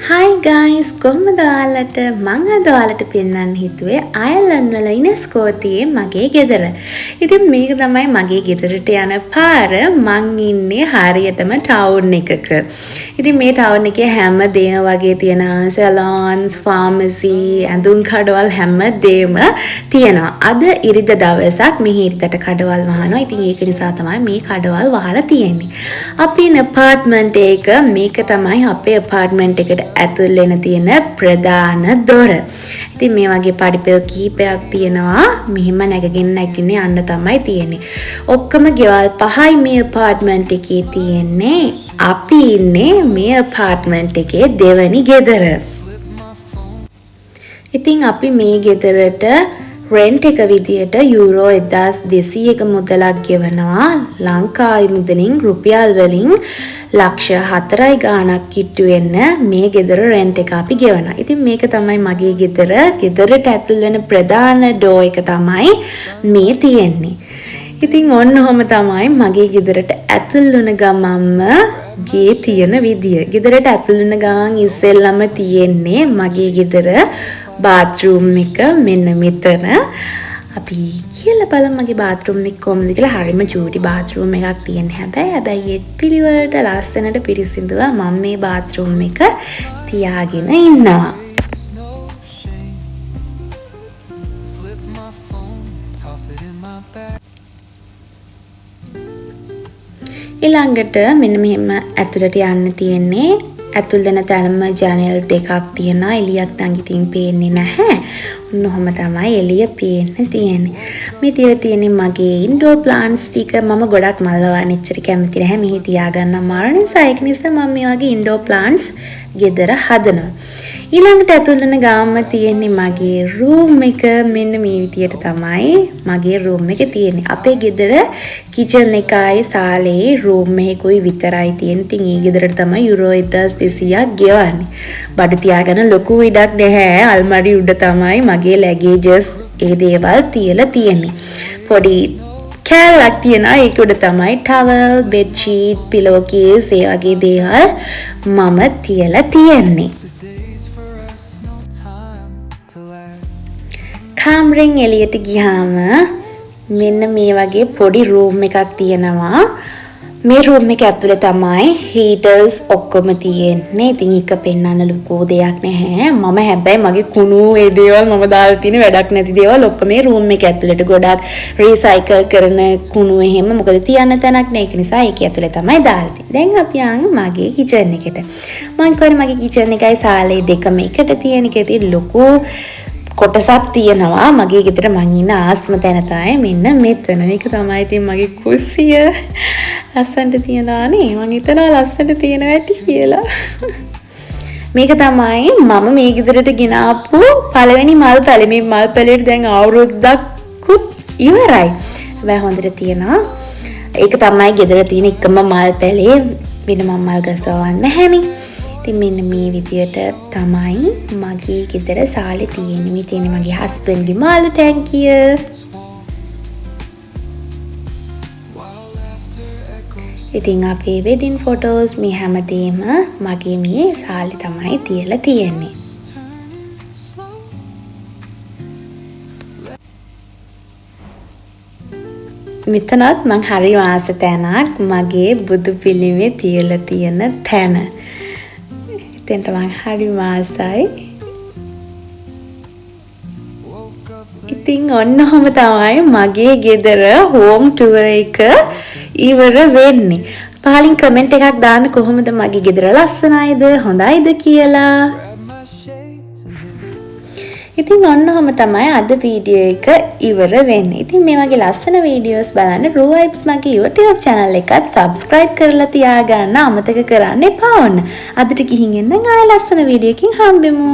Hi guys, කොහොමද ඔයාලට මම අද ඔයාලට පෙන්වන්න හිතුවේ අයර්ලන්ඩ් වල UNESCO තියේ මගේ ගෙදර. ඉතින් මේක තමයි මගේ ගෙදරට යන පාර. මං ඉන්නේ හරියටම ටවුන් එකක. ඉතින් මේ ටවුන් එකේ හැම දේම වගේ තියෙනවා. සැලොන්ස්, ෆාමසි, ඇඳුම් කඩවල් හැම දේම තියෙනවා. අද ඉරිදා දවසක් මෙහි ඉරිදට කඩවල් වහනවා. ඉතින් ඒක නිසා තමයි මේ කඩවල් වහලා තියෙන්නේ. අපි ඉන්න අප්පාර්ට්මන්ට් එක මේක තමයි අපේ අප්පාර්ට්මන්ට් එකට ඇතුල් වෙන තියෙන ප්‍රධාන දොර. ඉතින් මේ වගේ පඩිපෙළ කීපයක් තියෙනවා. මෙහෙම නැගගෙන යන්න තමයි තියෙන්නේ. ඔක්කොම ගෙවල් පහයි මේ අප්පාර්ට්මන්ට් එකේ තියෙන්නේ. අපි ඉන්නේ මේ අප්පාර්ට්මන්ට් එකේ දෙවෙනි ගෙදර. ඉතින් අපි මේ ගෙදරට රෙන්ට් එක විදියට යූරෝ 1200ක මුදලක් ගෙවනවා. ලංකාවේ මුදලින් රුපියල් වලින් ලක්ෂ 4යි ගාණක් කිට්ටු වෙන්න මේ ගෙදර රෙන්ට් එක අපි ගෙවනවා. ඉතින් මේක තමයි මගේ ගෙදර. ගෙදරට ඇතුල් වෙන ප්‍රධාන ඩෝ එක තමයි මේ තියෙන්නේ. ඉතින් ඔන්නෝම තමයි මගේ ගෙදරට ඇතුල් වුණ ගමන්ම ගේ තියෙන විදිය. ගෙදරට ඇතුල් වුණ ගමන් ඉස්සෙල්ලම තියෙන්නේ මගේ ගෙදර බාත්රූම් එක මෙන්න මෙතන. අපි කියලා බලමු මගේ බාත්රූම් එක කොහොමද කියලා. හරියම චූටි බාත්රූම් එකක් තියෙන හැබැයි ඒත් පිළිවෙලට ලස්සනට පිරිසිදුව මම මේ බාත්රූම් එක තියාගෙන ඉන්නවා. ඊළඟට මෙන්න මෙහෙම ඇතුළට යන්න තියෙන්නේ. ඇතුල් වෙන තැනම ජනෙල් දෙකක් තියෙනවා. එළියක් නම් ඉතින් පේන්නේ නැහැ. ඔන්නෝම තමයි එළිය පේන්න තියෙන්නේ. මේ තියලා තියෙන්නේ මගේ ඉන්ඩෝර් ප්ලාන්ට්ස් ටික. මම ගොඩක් මල් වවන්න එච්චර කැමති නැහැ. මෙහි තියාගන්න අමාරු නිසා ඒක නිසා මම මේ වගේ ඉන්ඩෝර් ප්ලාන්ට්ස් ගෙදර හදනවා. ඊළඟට ඇතුල් වෙන ගාම තියෙන්නේ මගේ රූම් එක. මෙන්න මේ විදියට තමයි මගේ රූම් එක තියෙන්නේ. අපේ ගෙදර කිචන් එකයි සාලේ රූම් එකකුයි විතරයි තියෙන්නේ. ඉතින් ඒ ගෙදරට තමයි යුරෝ 1200ක් ගෙවන්නේ. බඩු තියාගෙන ලොකු ඉඩක් නැහැ. අල්මාරි උඩ තමයි මගේ ලැගේජස් ඒ දේවල් තියලා තියෙන්නේ. පොඩි කෑල්ලක් තියෙනවා. ඒක උඩ තමයි ටවල්, බෙඩ් ෂීට්, පිලෝ කේස් ඒ වගේ දේවල් මම තියලා තියෙන්නේ. කාමරෙන් එළියට ගියාම මෙන්න මේ වගේ පොඩි රූම් එකක් තියෙනවා. මේ රූම් එක ඇතුලේ තමයි හීටර්ස් ඔක්කොම තියෙන්නේ. ඉතින් එක පෙන්වන්න ලොකු දෙයක් නැහැ. මම හැබැයි මගේ කුණු ඒ දේවල් මම දාලා තියෙන වැඩක් නැති දේවල් ඔක්කොම මේ රූම් එක ඇතුලට ගොඩක් රීසයිකල් කරන කුණු එහෙම මොකද තියන්න තැනක් නැහැ. ඒක නිසා ඒක ඇතුලේ තමයි දාලා තියෙන්නේ. දැන් අපි යන් මගේ කිචන් එකට. මම කියන්නේ මගේ කිචන් එකයි සාලේ දෙකම එකට තියෙන එක. ඉතින් ලොකු කොටසක් තියෙනවා. මගේ ගෙදර මං ඉන්න ආස්ම තැන තමයි මෙන්න මෙතන. මේක තමයි ඉතින් මගේ කුස්සිය. ලස්සනට තියනවා නේ. මං හිතනවා ලස්සනට තියෙනවා ඇති කියලා. මේක තමයි මම මේ ගෙදරට ගෙනාපු පළවෙනි මල් පැලේ. මේ මල් පැලේට දැන් අවුරුද්දක්කුත් ඉවරයි. හැබැයි හොඳට තියෙනවා. ඒක තමයි ගෙදර තියෙන එකම මල් පැලේ. වෙන මල් ගස්වවන්න නැහැනේ. ඉතින් මෙන්න මේ විදියට තමයි මගේ ගෙදර සාලේ තියෙන්නේ. මේ තියෙන්නේ මගේ හස්බන්ඩ්ගේ මාළු ටැංකිය. ඉතින් අපේ වෙඩින් ෆොටෝස් මේ හැමදේම මගේ මේ සාලේ තමයි තියලා තියෙන්නේ. මෙතනත් මං හරි වාස තැනක් මගේ බුදු පිළිමේ තියලා තියෙන තැන. එතෙන්ට මං හරි වාසයි. ඉතින් ඔන්නෝම තමයි මගේ ගෙදර හෝම් ටුවර් එක ඉවර වෙන්නේ. පහලින් කමෙන්ට් එකක් දාන්න කොහොමද මගේ ගෙදර ලස්සනයිද හොඳයිද කියලා. ඉතින් ඔන්නෝම තමයි අද වීඩියෝ එක ඉවර වෙන්නේ. ඉතින් මේ වගේ ලස්සන වීඩියෝස් බලන්න රෝ වයිබ්ස් මගේ YouTube channel එකත් subscribe කරලා තියාගන්න අමතක කරන්න එපා. අදට ගිහින් එන්න ආයෙ ලස්සන වීඩියෝ එකකින් හම්බෙමු.